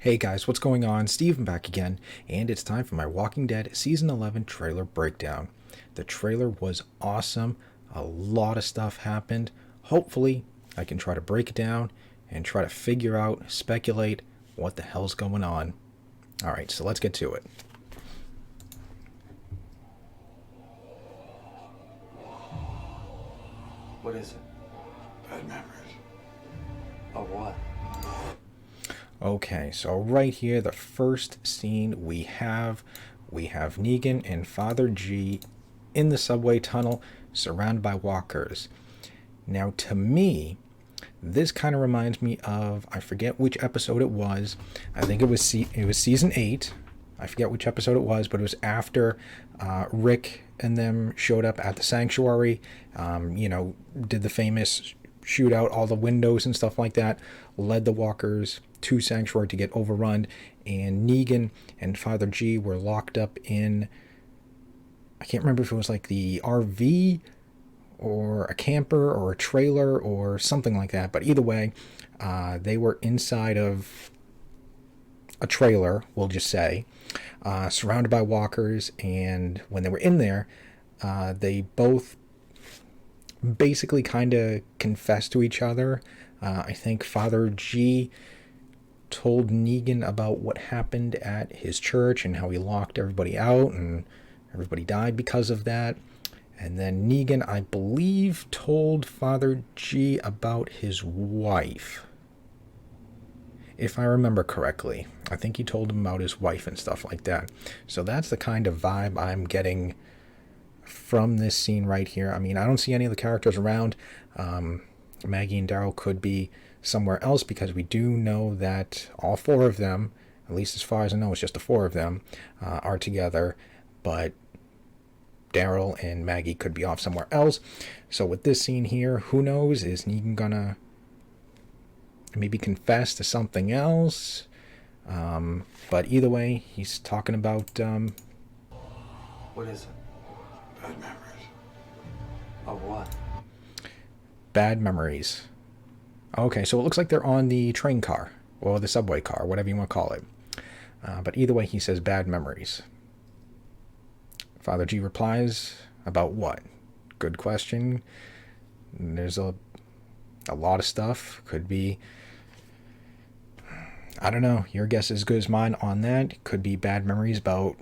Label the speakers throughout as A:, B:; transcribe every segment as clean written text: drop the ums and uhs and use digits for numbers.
A: Hey guys, what's going on? Steven back again, and it's time for my Walking Dead Season 11 trailer breakdown. The trailer was awesome. A lot of stuff happened. Hopefully, I can try to break it down and try to figure out, speculate what the hell's going on. Alright, so let's get to it.
B: What is it?
C: Bad memories.
B: Of what?
A: Okay, so right here, the first scene we have Negan and Father G in the subway tunnel, surrounded by walkers. Now, to me, this kind of reminds me of, I forget which episode it was. I think it was season 8. I forget which episode it was, but it was after Rick and them showed up at the sanctuary. Did the famous shoot out all the windows and stuff like that, led the walkers to sanctuary to get overrun, and Negan and Father G were locked up in, I can't remember if it was like the RV or a camper or a trailer or something like that, but either way, they were inside of a trailer, we'll just say, surrounded by walkers, and when they were in there, they both basically kind of confessed to each other. I think Father G told Negan about what happened at his church and how he locked everybody out and everybody died because of that. And then Negan, I believe, told Father G about his wife. If I remember correctly, I think he told him about his wife and stuff like that. So that's the kind of vibe I'm getting from this scene right here. I mean, I don't see any of the characters around. Maggie and Daryl could be somewhere else because we do know that all four of them, at least as far as I know, it's just the four of them, are together. But Daryl and Maggie could be off somewhere else. So with this scene here, who knows? Is Negan gonna maybe confess to something else? But either way, he's talking about
B: What is it?
C: Bad memories.
B: Of what?
A: bad memories. Okay, so it looks like they're on the train car, or the subway car, whatever you want to call it. But either way, he says bad memories. Father G replies, about what? Good question. There's a lot of stuff. Could be, I don't know, your guess is as good as mine on that. Could be bad memories about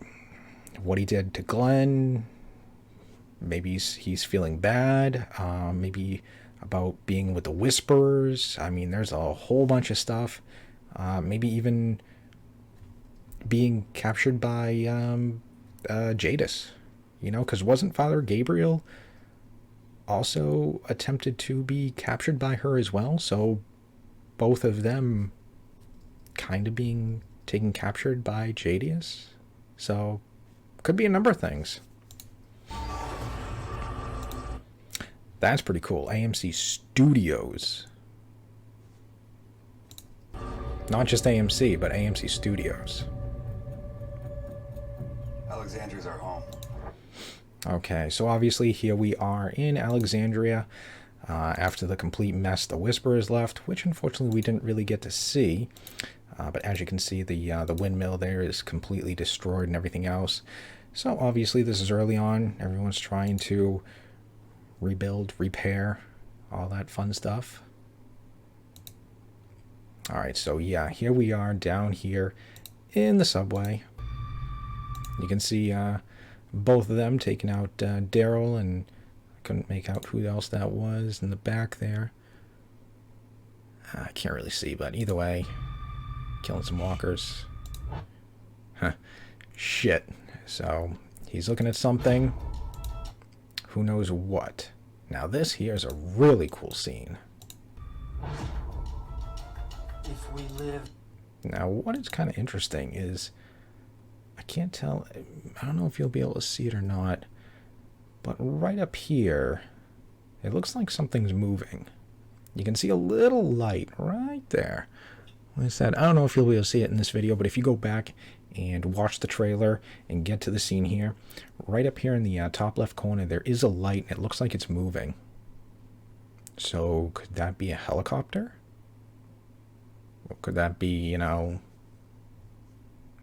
A: what he did to Glenn. Maybe he's feeling bad. Maybe about being with the Whisperers. I mean, there's a whole bunch of stuff. Maybe even being captured by Jadis. Because wasn't Father Gabriel also attempted to be captured by her as well? So both of them kind of being captured by Jadis. So could be a number of things. That's pretty cool. AMC Studios. Not just AMC, but AMC Studios.
C: Alexandria's our home.
A: Okay, so obviously here we are in Alexandria after the complete mess the Whisperers left, which unfortunately we didn't really get to see. But as you can see, the windmill there is completely destroyed and everything else. So obviously this is early on. Everyone's trying to rebuild, repair, all that fun stuff. Alright, so yeah, here we are down here in the subway. You can see both of them taking out Daryl, and I couldn't make out who else that was in the back there. I can't really see, but either way, killing some walkers. Huh. Shit. So he's looking at something. Who knows what. Now this here is a really cool scene.
B: If we live...
A: Now what is kind of interesting is, I can't tell, I don't know if you'll be able to see it or not, but right up here, it looks like something's moving. You can see a little light right there. Like I said, I don't know if you'll be able to see it in this video, but if you go back and watch the trailer and get to the scene here, right up here in the top left corner, there is a light and it looks like it's moving. So could that be a helicopter? Or could that be,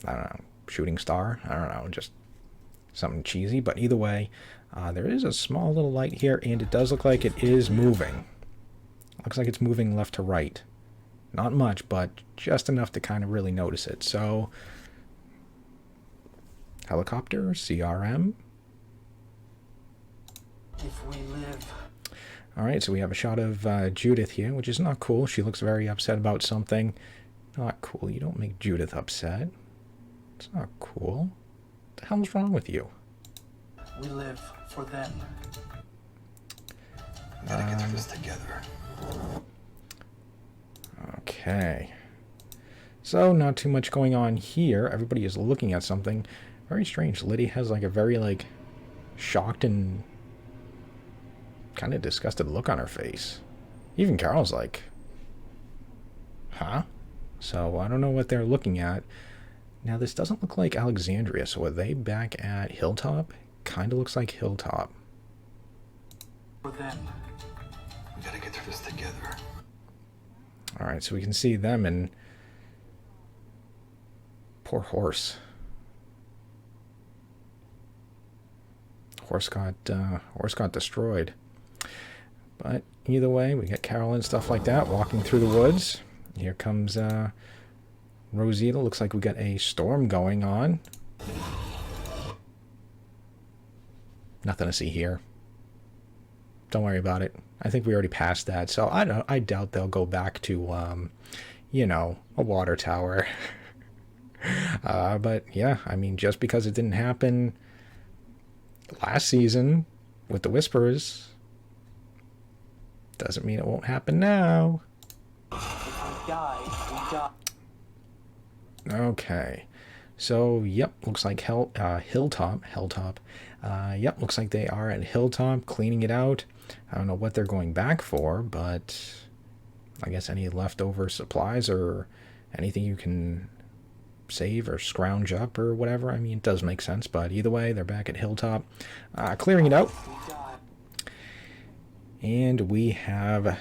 A: I don't know, shooting star. I don't know, just something cheesy. But either way, there is a small little light here, and it does look like it is moving. Looks like it's moving left to right. Not much, but just enough to kind of really notice it. So, helicopter, CRM.
B: If we live.
A: All right, so we have a shot of Judith here, which is not cool. She looks very upset about something. Not cool. You don't make Judith upset. It's not cool. What the hell's wrong with you?
B: We live for them.
C: We gotta get through this together.
A: Okay. So, not too much going on here. Everybody is looking at something very strange. Liddy has like a very like shocked and kind of disgusted look on her face. Even Carol's like, huh? So, I don't know what they're looking at. Now, this doesn't look like Alexandria, so are they back at Hilltop? Kind of looks like Hilltop.
B: For them.
C: We gotta get through this together.
A: Alright, so we can see them and... Poor horse. Horse got destroyed. But either way, we got Carol and stuff like that walking through the woods. Here comes Rosita. Looks like we got a storm going on. Nothing to see here. Don't worry about it. I think we already passed that, so I doubt they'll go back to, you know, a water tower. But yeah, I mean, just because it didn't happen last season with the Whisperers doesn't mean it won't happen now.
B: If we die, we die.
A: Okay. So, yep, looks like Hilltop. Yep, looks like they are at Hilltop cleaning it out. I don't know what they're going back for, but I guess any leftover supplies or anything you can save or scrounge up or whatever. I mean, it does make sense, but either way, they're back at Hilltop, clearing it out.
B: We die.
A: And we have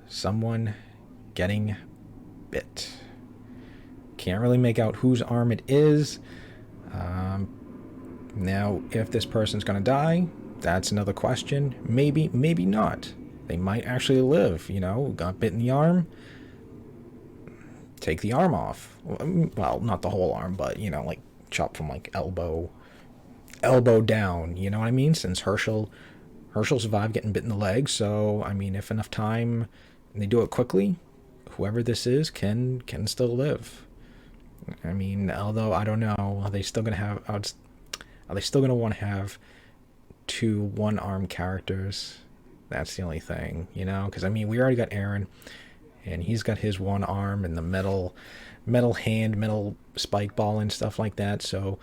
A: someone getting bit. Can't really make out whose arm it is. Now, if this person's going to die, that's another question. Maybe, maybe not. They might actually live, you know, got bit in the arm. Take the arm off. Well, not the whole arm, but, you know, like chop from like elbow down, you know what I mean? Since Herschel survived getting bit in the leg, so, I mean, if enough time and they do it quickly, whoever this is can still live. I mean, although I don't know, are they still going to want to have two one-armed characters? That's the only thing, you know? Because, I mean, we already got Aaron, and he's got his one arm and the metal hand, metal spike ball and stuff like that, so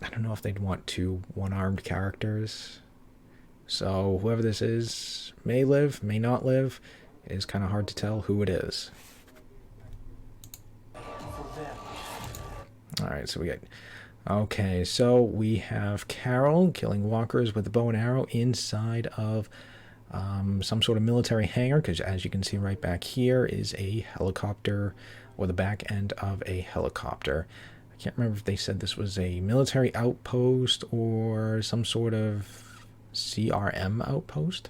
A: I don't know if they'd want two one-armed characters. So whoever this is may live, may not live. It is kind of hard to tell who it is.
B: For them.
A: Alright, so we got... Okay, so we have Carol killing walkers with a bow and arrow inside of some sort of military hangar, because as you can see right back here is a helicopter, or the back end of a helicopter. I can't remember if they said this was a military outpost or some sort of CRM outpost.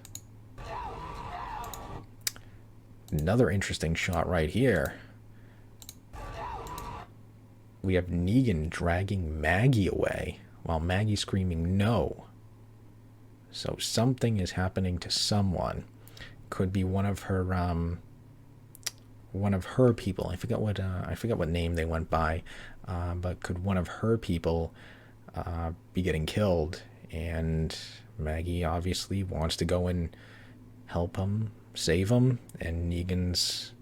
A: Another interesting shot right here. We have Negan dragging Maggie away while Maggie's screaming no. So something is happening to someone. Could be one of her people. I forget what name they went by, but could one of her people be getting killed? And Maggie obviously wants to go and help him, save him, and Negan's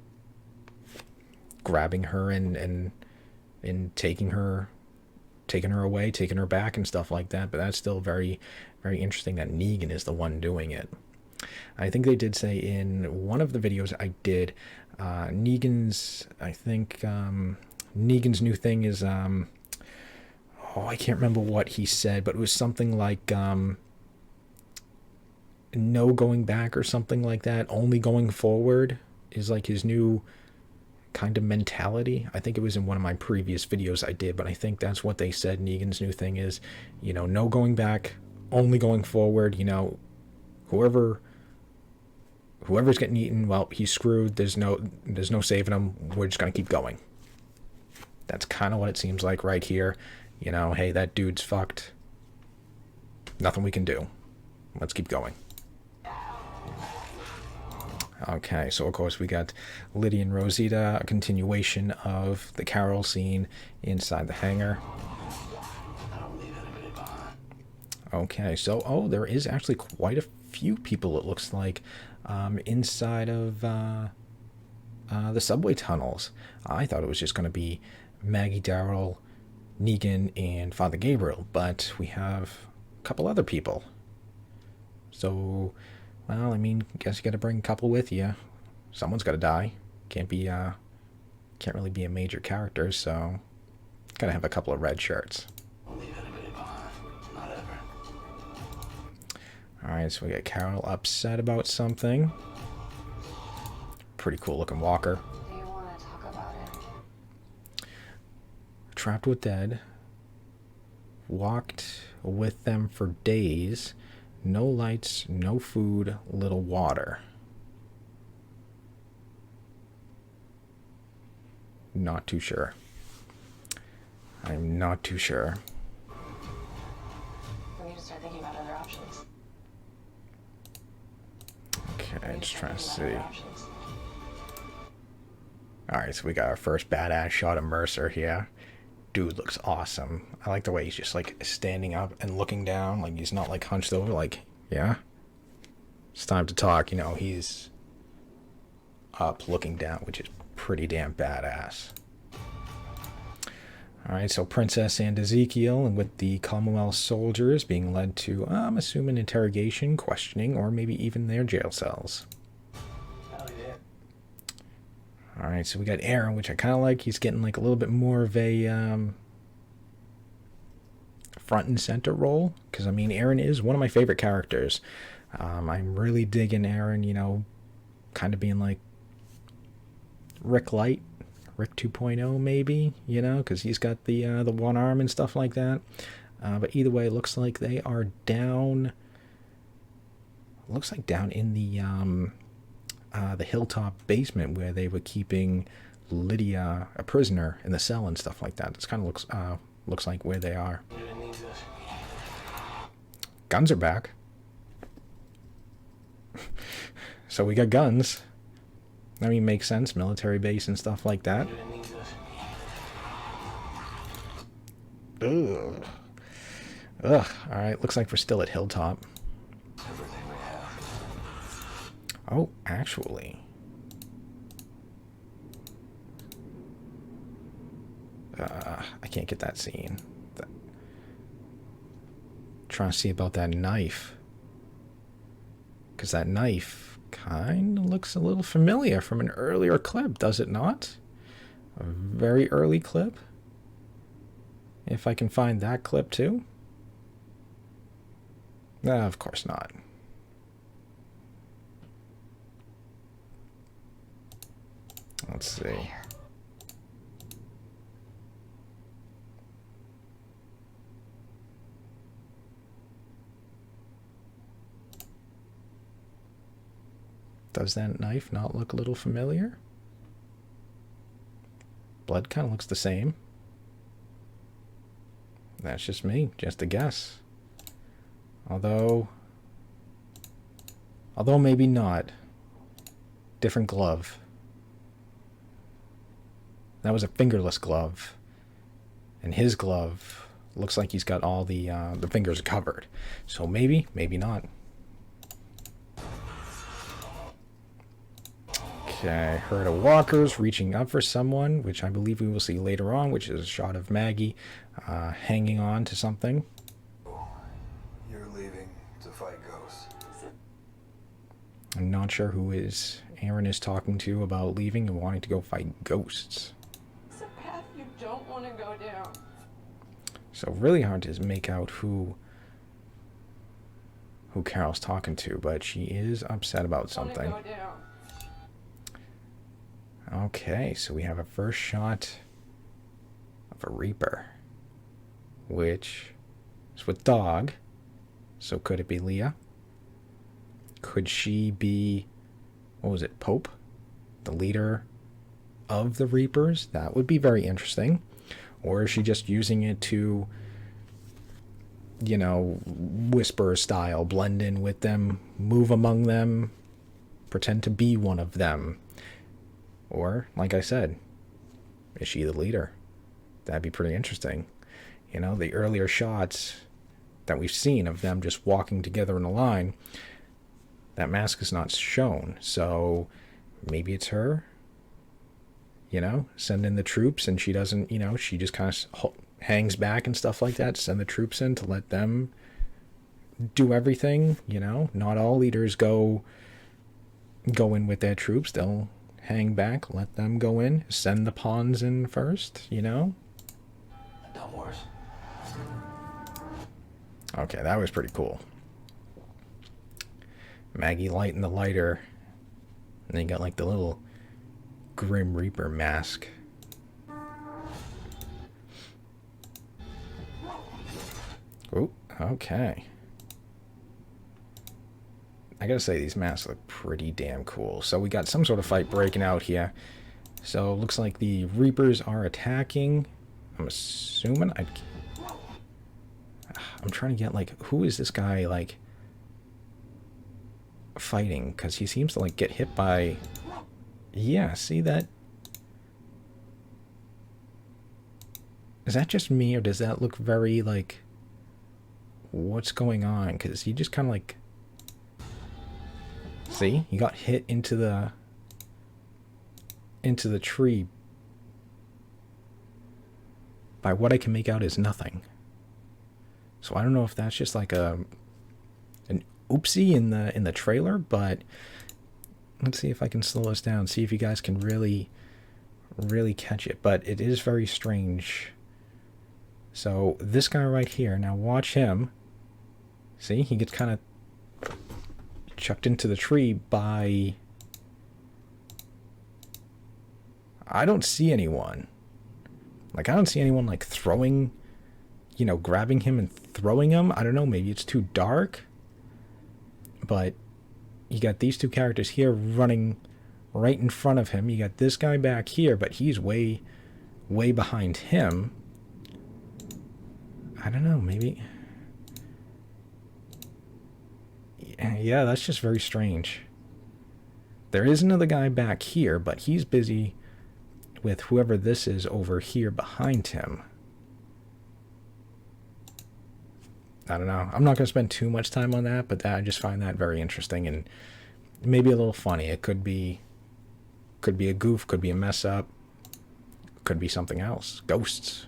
A: grabbing her and taking her away, taking her back and stuff like that. But that's still very, very interesting that Negan is the one doing it. I think they did say in one of the videos I did, Negan's new thing is, I can't remember what he said, but it was something like, no going back or something like that. Only going forward is like his new kind of mentality. I think it was in one of my previous videos I did, but I think that's what they said Negan's new thing is, you know, no going back, only going forward. You know, whoever's getting eaten, well, he's screwed. There's no saving him. We're just gonna keep going. That's kind of what it seems like right here. You know, hey, that dude's fucked. Nothing we can do. Let's keep going. Okay, so of course we got Lydia and Rosita, a continuation of the Carol scene inside the hangar. Okay, so, there is actually quite a few people, it looks like, inside of the subway tunnels. I thought it was just going to be Maggie, Daryl, Negan, and Father Gabriel, but we have a couple other people. So, well, I mean, guess you got to bring a couple with you. Someone's got to die. Can't really be a major character, so gotta have a couple of red shirts. Alright, so we got Carol upset about something. Pretty cool looking walker.
D: Do you want to talk about it?
A: Trapped with dead. Walked with them for days. No lights, no food, little water. Not too sure. I'm not too sure.
D: We need to start thinking about other options.
A: Okay, just trying to see. Alright, so we got our first badass shot of Mercer here. Dude looks awesome. I like the way he's just like standing up and looking down. Like he's not like hunched over. Like, yeah, it's time to talk. You know, he's up looking down, which is pretty damn badass. Alright, so Princess and Ezekiel, and with the Commonwealth soldiers being led to, I'm assuming, interrogation, questioning, or maybe even their jail cells.
B: Hell yeah.
A: Alright, so we got Aaron, which I kind of like. He's getting like a little bit more of a front and center role. Because, I mean, Aaron is one of my favorite characters. I'm really digging Aaron, you know, kind of being like Rick Light. Rick 2.0 maybe, you know, because he's got the one arm and stuff like that. But either way, it looks like they are down. Looks like down in the Hilltop basement where they were keeping Lydia a prisoner in the cell and stuff like that. It's kind of looks like where they are. Guns are back. So we got guns. I mean, makes sense, military base and stuff like that. Ugh. Alright, looks like we're still at Hilltop. Oh, actually. I can't get that scene. Trying to see about that knife. Because that knife kind of looks a little familiar from an earlier clip, does it not? A very early clip. If I can find that clip too. Of course not. Let's see. Does that knife not look a little familiar? Blood kind of looks the same. That's just me, just a guess. Although maybe not. Different glove. That was a fingerless glove. And his glove looks like he's got all the fingers covered. So maybe, maybe not. Okay, herd of walkers reaching up for someone, which I believe we will see later on, which is a shot of Maggie hanging on to something.
C: You're leaving to fight ghosts.
A: I'm not sure who Aaron is talking to about leaving and wanting to go fight ghosts.
D: It's a path you don't want to go down.
A: So really hard to make out who Carol's talking to, but she is upset about something.
D: Want to go down.
A: Okay, so we have a first shot of a Reaper, which is with Dog. So could it be Leah? Could she be, what was it, Pope? The leader of the Reapers? That would be very interesting. Or is she just using it to, you know, whisper style, blend in with them, move among them, pretend to be one of them? Or, like I said, is she the leader? That'd be pretty interesting. You know, the earlier shots that we've seen of them just walking together in a line, that mask is not shown. So maybe it's her, you know, send in the troops, and she doesn't, you know, she just kind of hangs back and stuff like that, send the troops in to let them do everything, you know. Not all leaders go in with their troops. They'll hang back, let them go in, send the pawns in first, you know.
B: Done worse.
A: Okay, that was pretty cool. Maggie lighting the lighter, and then you got like the little Grim Reaper mask. Oh, okay. I gotta say, these masks look pretty damn cool. So we got some sort of fight breaking out here. So it looks like the Reapers are attacking. I'm assuming. I'm trying to get, like, who is this guy, like, fighting? Because he seems to, like, get hit by... Yeah, see that? Is that just me, or does that look very, like... What's going on? Because he just kind of, like... See? He got hit into the tree by what I can make out is nothing. So I don't know if that's just like an oopsie in the trailer, but let's see if I can slow this down, see if you guys can really catch it. But it is very strange. So this guy right here, now watch him. See, he gets kind of chucked into the tree by... I don't see anyone. Like, I don't see anyone, like, throwing, you know, grabbing him and throwing him. I don't know, maybe it's too dark. But you got these two characters here running right in front of him. You got this guy back here, but he's way behind him. I don't know, maybe... Yeah, that's just very strange. There is another guy back here, but he's busy with whoever this is over here behind him. I don't know. I'm not going to spend too much time on that, but I just find that very interesting and maybe a little funny. It could be a goof, could be a mess up, could be something else. Ghosts.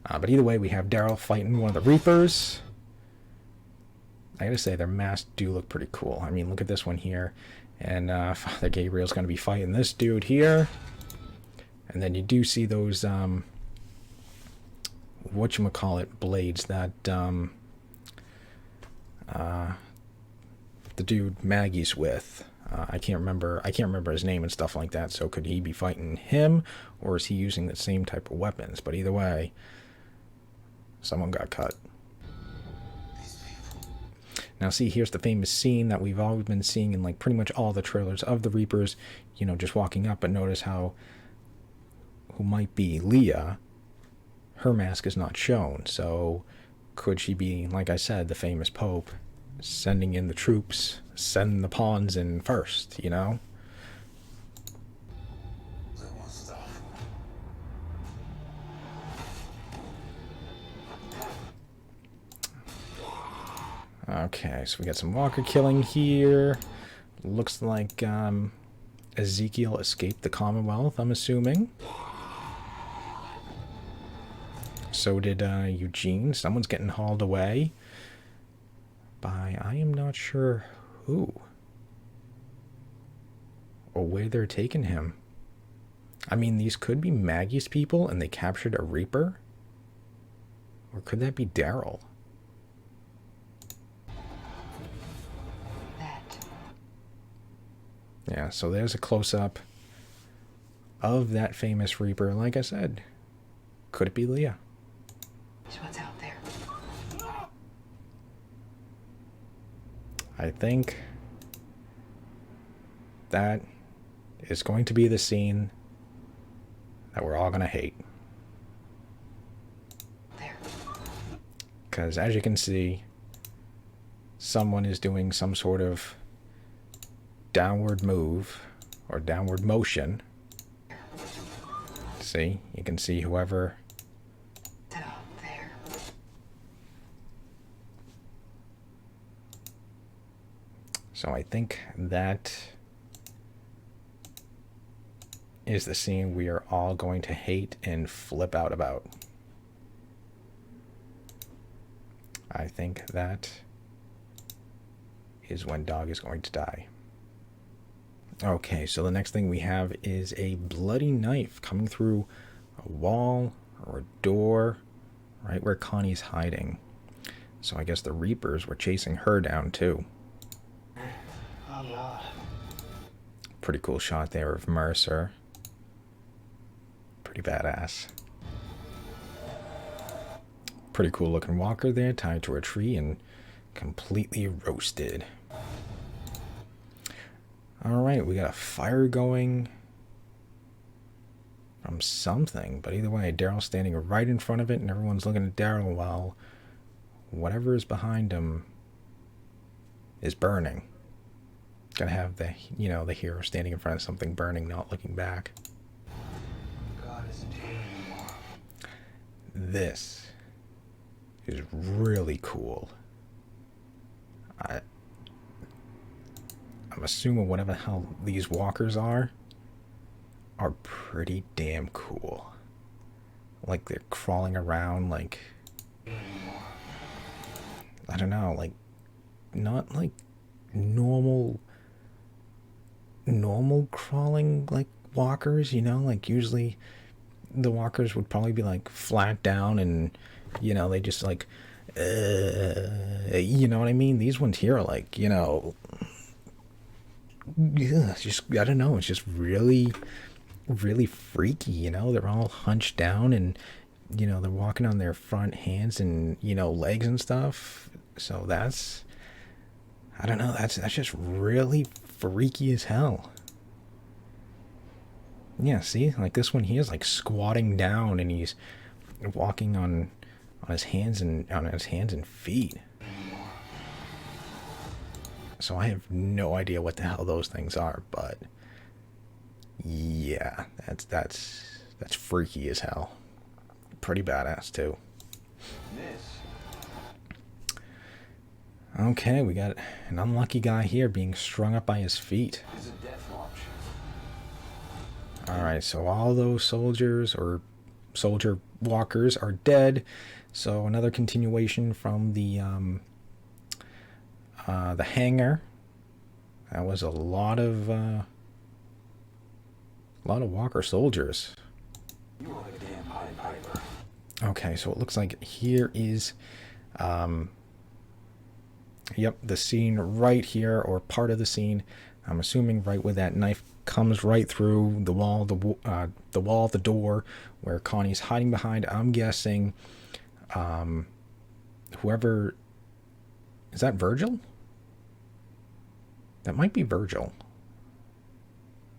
A: But either way, we have Daryl fighting one of the Reapers. I gotta say, their masks do look pretty cool. I mean, look at this one here. And Father Gabriel's going to be fighting this dude here. And then you do see those, whatchamacallit, blades that the dude Maggie's with. I can't remember his name and stuff like that. So could he be fighting him, or is he using the same type of weapons? But either way, someone got cut. Now see, here's the famous scene that we've always been seeing in like pretty much all the trailers of the Reapers, you know, just walking up, but notice how who might be Leah, her mask is not shown. So could she be, like I said, the famous Pope, sending in the troops, sending the pawns in first, you know? Okay, so we got some walker killing here. Looks like Ezekiel escaped the Commonwealth, I'm assuming. So did Eugene. Someone's getting hauled away by, I am not sure who or where they're taking him. I mean, these could be Maggie's people and they captured a Reaper. Or could that be Daryl? Yeah, so there's a close-up of that famous Reaper. Like I said, could it be Leah?
D: What's out there?
A: I think that is going to be the scene that we're all going to hate.
D: There.
A: Because as you can see, someone is doing some sort of downward move or downward motion. See, you can see whoever.
D: Out there.
A: So I think that is the scene we are all going to hate and flip out about. I think that is when Dog is going to die. Okay, so the next thing we have is a bloody knife coming through a wall or a door right where Connie's hiding. So I guess the Reapers were chasing her down too.
B: Oh God.
A: Pretty cool shot there of Mercer. Pretty badass. Pretty cool looking walker there, tied to a tree and completely roasted. Alright, we got a fire going from something, but either way, Daryl's standing right in front of it and everyone's looking at Daryl while whatever is behind him is burning. Gotta have the, you know, the hero standing in front of something burning, not looking back.
C: God isn't here anymore.
A: This is really cool. I'm assuming whatever the hell these walkers are pretty damn cool. Like they're crawling around like, I don't know, like not like normal crawling like walkers, you know, like usually the walkers would probably be like flat down and, you know, they just like you know what I mean? These ones here are like, you know, yeah, just, I don't know, it's just really freaky, you know. They're all hunched down and, you know, they're walking on their front hands and, you know, legs and stuff. So that's, I don't know, that's just really freaky as hell. Yeah, see, like this one here is like squatting down and he's walking on his hands and feet. So I have no idea what the hell those things are, but yeah, that's freaky as hell. Pretty badass too.
C: Miss.
A: Okay, we got an unlucky guy here being strung up by his feet.
C: Is a death watch.
A: Alright, so all those soldiers or soldier walkers are dead. So another continuation from the hangar. That was a lot of walker soldiers.
C: You are a damn Pied Piper.
A: Okay, so it looks like here is yep, the scene right here, or part of the scene. I'm assuming right where that knife comes right through the wall, the door where Connie's hiding behind. I'm guessing whoever, is that Virgil? That might be Virgil.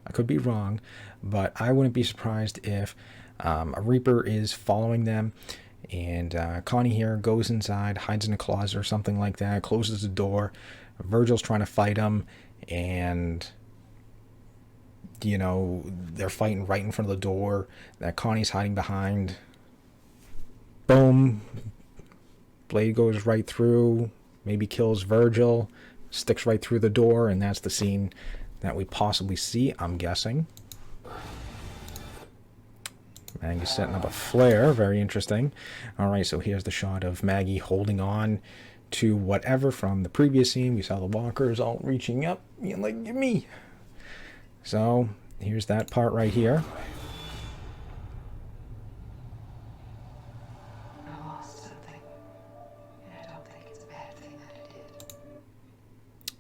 A: I could be wrong, but I wouldn't be surprised if a Reaper is following them and Connie here goes inside, hides in a closet or something like that, closes the door. Virgil's trying to fight him and, you know, they're fighting right in front of the door that Connie's hiding behind. Boom. Blade goes right through, maybe kills Virgil, sticks right through the door, and that's the scene that we possibly see, I'm guessing. Maggie's setting up a flare. Very interesting. Alright, so here's the shot of Maggie holding on to whatever from the previous scene. We saw the walkers all reaching up, you know, like, give me. So, here's that part right here.
D: I lost something. And I don't think it's a bad thing that I did.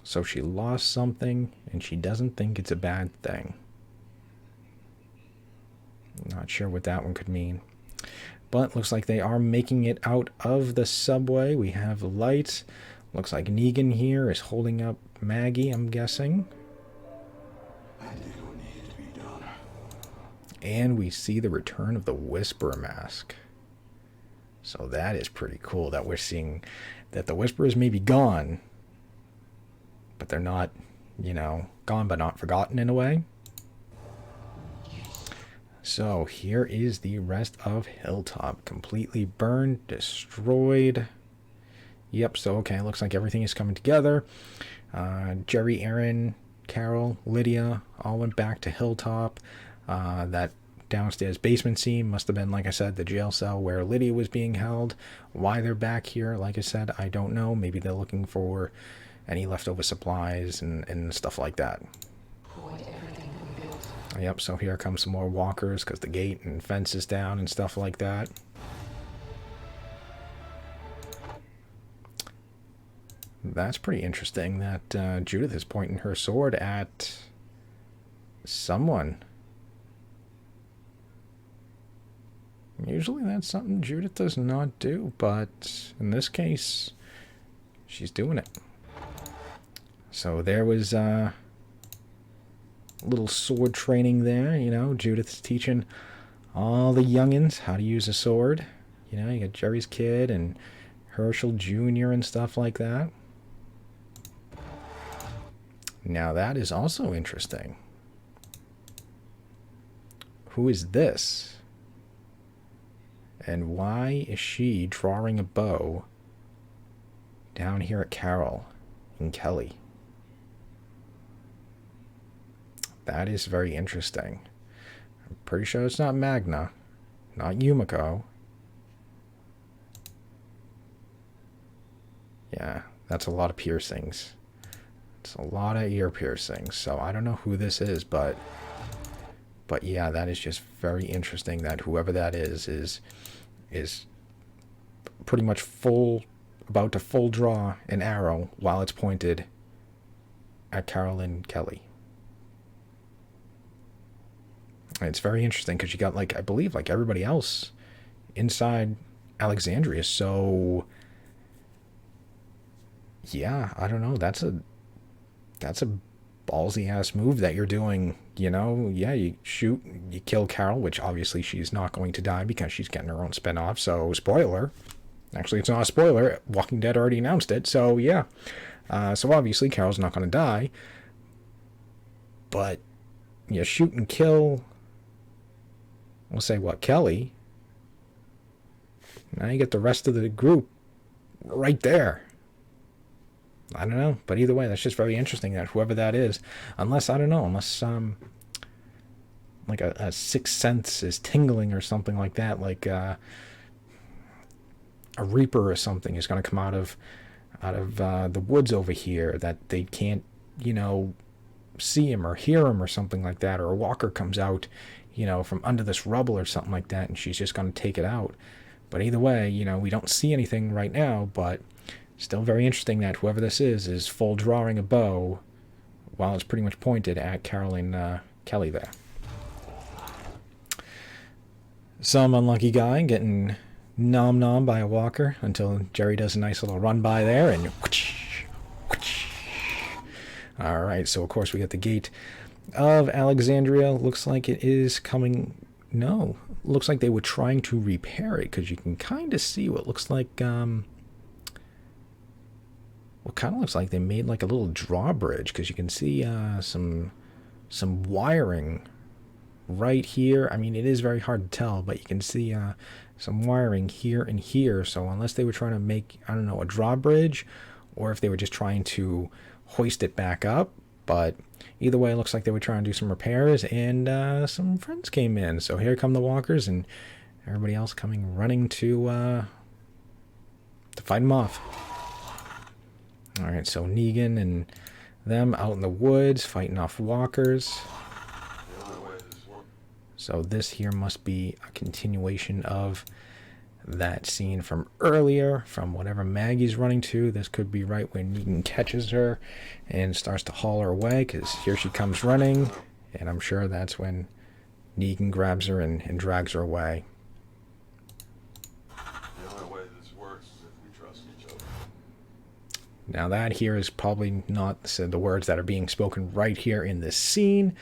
A: So she lost something, and she doesn't think it's a bad thing. Not sure what that one could mean. But looks like they are making it out of the subway. We have lights. Looks like Negan here is holding up Maggie, I'm guessing.
C: I did what needed to be done.
A: And we see the return of the Whisperer mask. So that is pretty cool that we're seeing that the Whisperers may be gone, but they're not, you know, gone but not forgotten in a way. So here is the rest of Hilltop. Completely burned, destroyed. Yep, so okay, looks like everything is coming together. Jerry, Aaron, Carol, Lydia all went back to Hilltop. That downstairs basement scene must have been, like I said, the jail cell where Lydia was being held. Why they're back here, like I said, I don't know. Maybe they're looking for any leftover supplies and stuff like that.
D: Avoid everything we built.
A: Yep, so here comes some more walkers because the gate and fence is down and stuff like that. That's pretty interesting that Judith is pointing her sword at someone. Usually that's something Judith does not do, but in this case, she's doing it. So there was a little sword training there, you know. Judith's teaching all the youngins how to use a sword. You know, you got Jerry's kid and Herschel Jr. and stuff like that. Now that is also interesting. Who is this? And why is she drawing a bow down here at Carol and Kelly? That is very interesting. I'm pretty sure it's not Magna, not Yumiko. Yeah, that's a lot of piercings. It's a lot of ear piercings. So I don't know who this is, but yeah, that is just very interesting that whoever that is pretty much about to full draw an arrow while it's pointed at Carol and Kelly. And it's very interesting because you got, like, I believe, like, everybody else inside Alexandria. So yeah, I don't know. That's a ballsy ass move that you're doing, you know. Yeah, you shoot, you kill Carol, which obviously she's not going to die because she's getting her own spinoff. So spoiler, actually it's not a spoiler, Walking Dead already announced it. So yeah, so obviously Carol's not going to die, but you shoot and kill, we'll say what, Kelly. Now you get the rest of the group right there. I don't know, but either way, that's just very interesting that whoever that is, unless, I don't know, unless like a sixth sense is tingling or something like that, like a reaper or something is going to come out of the woods over here that they can't, you know, see him or hear him or something like that, or a walker comes out, you know, from under this rubble or something like that, and she's just going to take it out. But either way, you know, we don't see anything right now, but still very interesting that whoever this is full drawing a bow while it's pretty much pointed at Carol and Kelly there. Some unlucky guy getting nom by a walker until Jerry does a nice little run by there and whoosh, whoosh. All right, so of course we got the gate of Alexandria. Looks like it is coming. No, looks like they were trying to repair it because you can kind of see what looks like well, kind of looks like they made like a little drawbridge because you can see some wiring right here. I mean, it is very hard to tell, but you can see some wiring here and here. So unless they were trying to make, I don't know, a drawbridge, or if they were just trying to hoist it back up, but either way, it looks like they were trying to do some repairs, and some friends came in. So here come the walkers and everybody else coming running to fight them off. All right, so Negan and them out in the woods fighting off walkers. So this here must be a continuation of that scene from earlier, from whatever Maggie's running to. This could be right when Negan catches her and starts to haul her away, because here she comes running, and I'm sure that's when Negan grabs her and drags her away.
C: The only way this works is if we trust each other.
A: Now that here is probably not the words that are being spoken right here in this scene,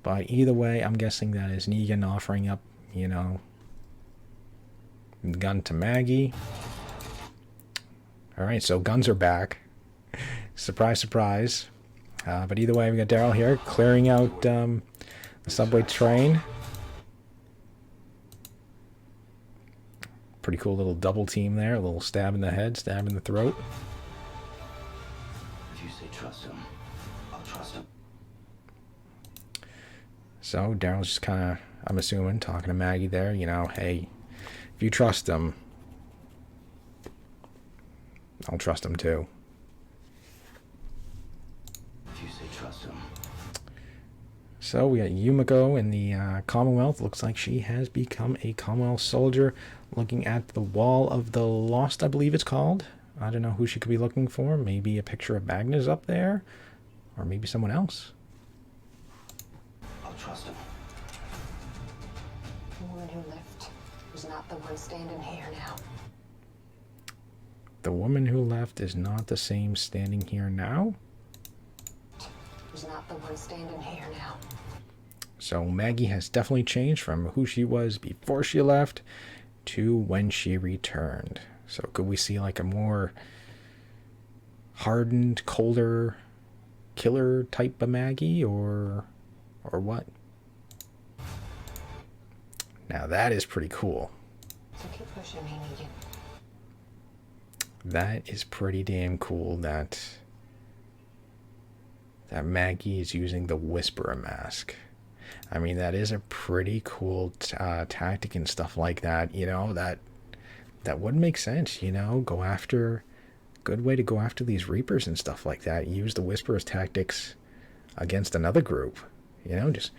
A: but either way, I'm guessing that is Negan offering up, you know, the gun to Maggie. Alright, so guns are back. Surprise, surprise. But either way, we got Daryl here clearing out the subway train. Pretty cool little double team there. A little stab in the head, stab in the throat.
B: If you say trust him, I'll trust him.
A: So Daryl's just kind of, I'm assuming, talking to Maggie there. You know, hey, if you trust him, I'll trust him too.
B: If you say trust him.
A: So we got Yumiko in the Commonwealth. Looks like she has become a Commonwealth soldier. Looking at the Wall of the Lost, I believe it's called. I don't know who she could be looking for. Maybe a picture of Magnus up there. Or maybe someone else.
B: I'll trust him.
D: The woman who left was not the one standing here now.
A: The woman who left is not the same standing here now.
D: Was not the one standing here now.
A: So Maggie has definitely changed from who she was before she left to when she returned. So could we see like a more hardened, colder killer type of Maggie, or what? Now that is pretty cool.
D: So keep pushing me, Negan.
A: That is pretty damn cool that Maggie is using the Whisperer mask. I mean, that is a pretty cool tactic and stuff like that. You know, that would make sense, you know, good way to go after these Reapers and stuff like that. Use the Whisperer's tactics against another group, you know, just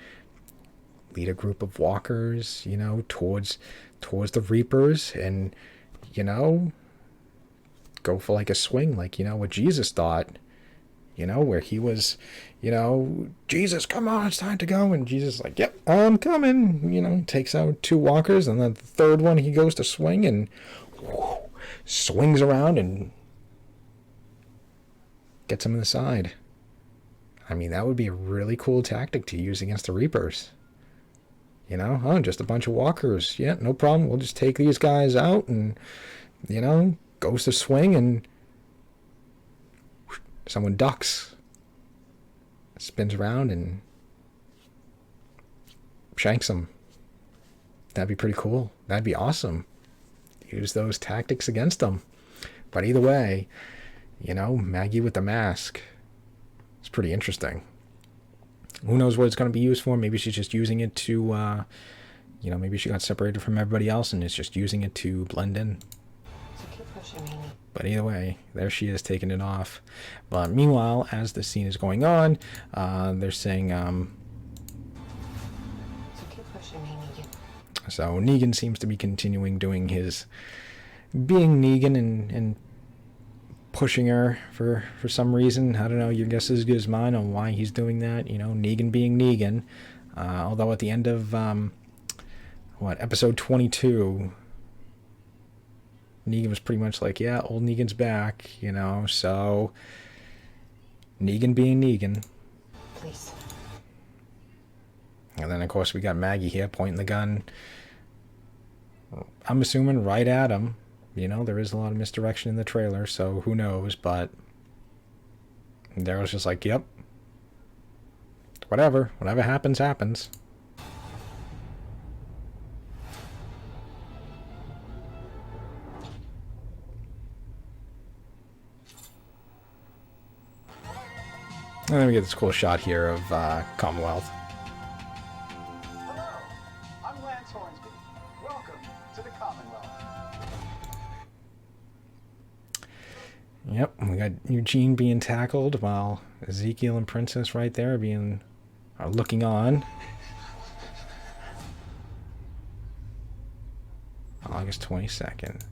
A: lead a group of walkers, you know, towards the Reapers, and, you know, go for like a swing, like, you know, what Jesus thought, you know, where he was, you know, Jesus, come on, it's time to go. And Jesus is like, yep, I'm coming. You know, takes out two walkers, and then the third one he goes to swing and swings around and gets him in the side. I mean, that would be a really cool tactic to use against the Reapers. You know, oh, just a bunch of walkers. Yeah, no problem. We'll just take these guys out, and, you know, goes to swing and someone ducks, spins around and shanks him. That'd be pretty cool. That'd be awesome. Use those tactics against them. But either way, you know, Maggie with the mask. It's pretty interesting. Who knows what it's going to be used for? Maybe she's just using it to, you know, maybe she got separated from everybody else and is just using it to blend in.
D: So keep pushing me.
A: But either way, there she is taking it off. But meanwhile, as the scene is going on, they're saying,
D: So keep pushing me, Negan.
A: so Negan seems to be continuing doing his being Negan and pushing her for some reason. I don't know, your guess is as good as mine on why he's doing that. You know, Negan being Negan. Although at the end of, episode 22... Negan was pretty much like, yeah, old Negan's back, you know, so Negan being Negan.
D: Please.
A: And then, of course, we got Maggie here pointing the gun, I'm assuming, right at him. You know, there is a lot of misdirection in the trailer, so who knows, but Daryl's just like, yep, whatever happens, happens. And then we get this cool shot here of Commonwealth.
E: Hello, I'm Lance Hornsby. Welcome to the Commonwealth.
A: Yep, we got Eugene being tackled while Ezekiel and Princess right there are looking on. August 22nd.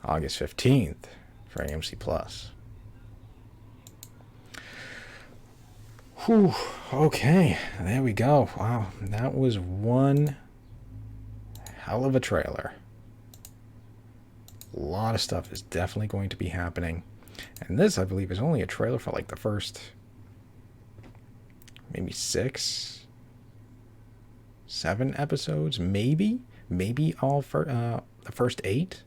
A: August 15th for AMC Plus. Whew, okay, there we go. Wow, that was one hell of a trailer. A lot of stuff is definitely going to be happening. And this, I believe, is only a trailer for like the first maybe 6, 7 episodes, maybe all for the first 8.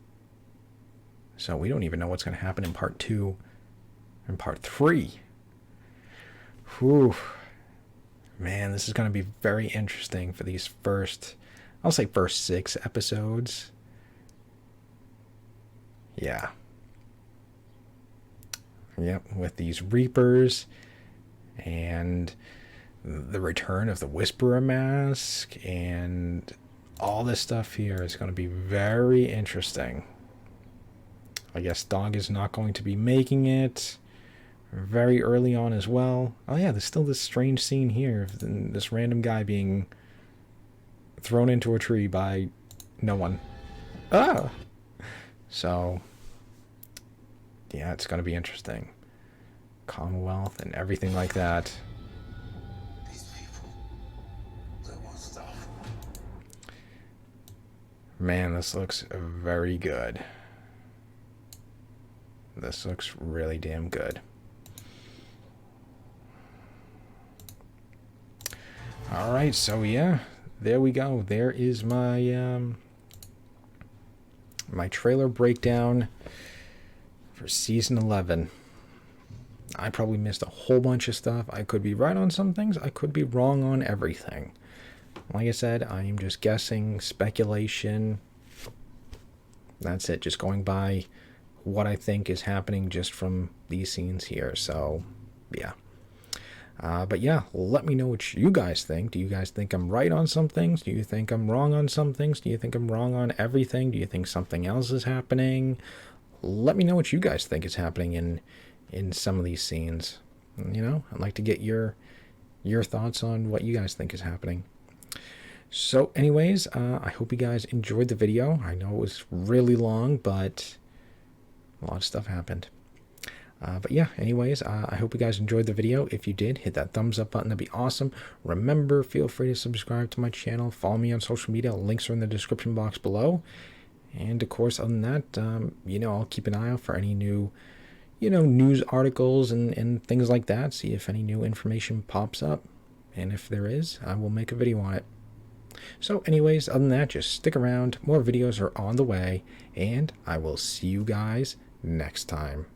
A: So we don't even know what's going to happen in part 2 and part 3. Whew. Man, this is going to be very interesting for these first 6 episodes. Yeah. Yep, with these Reapers and the return of the Whisperer mask and all this stuff here is going to be very interesting. I guess Dog is not going to be making it very early on as well. Oh yeah, there's still this strange scene here of this random guy being thrown into a tree by no one. Ah! So, yeah, it's going to be interesting. Commonwealth and everything like that.
C: These people, they want stuff.
A: Man, this looks very good. This looks really damn good. Alright, so yeah, there we go. There is my my trailer breakdown for season 11. I probably missed a whole bunch of stuff. I could be right on some things. I could be wrong on everything. Like I said, I am just guessing, speculation. That's it. Just going by what I think is happening just from these scenes here. So, yeah. But yeah, let me know what you guys think. Do you guys think I'm right on some things? Do you think I'm wrong on some things? Do you think I'm wrong on everything? Do you think something else is happening? Let me know what you guys think is happening in some of these scenes. You know, I'd like to get your thoughts on what you guys think is happening. So anyways, I hope you guys enjoyed the video. I know it was really long, but a lot of stuff happened. But yeah, anyways, I hope you guys enjoyed the video. If you did, hit that thumbs up button. That'd be awesome. Remember, feel free to subscribe to my channel. Follow me on social media. Links are in the description box below. And of course, other than that, you know, I'll keep an eye out for any new, you know, news articles and things like that. See if any new information pops up. And if there is, I will make a video on it. So anyways, other than that, just stick around. More videos are on the way. And I will see you guys next time.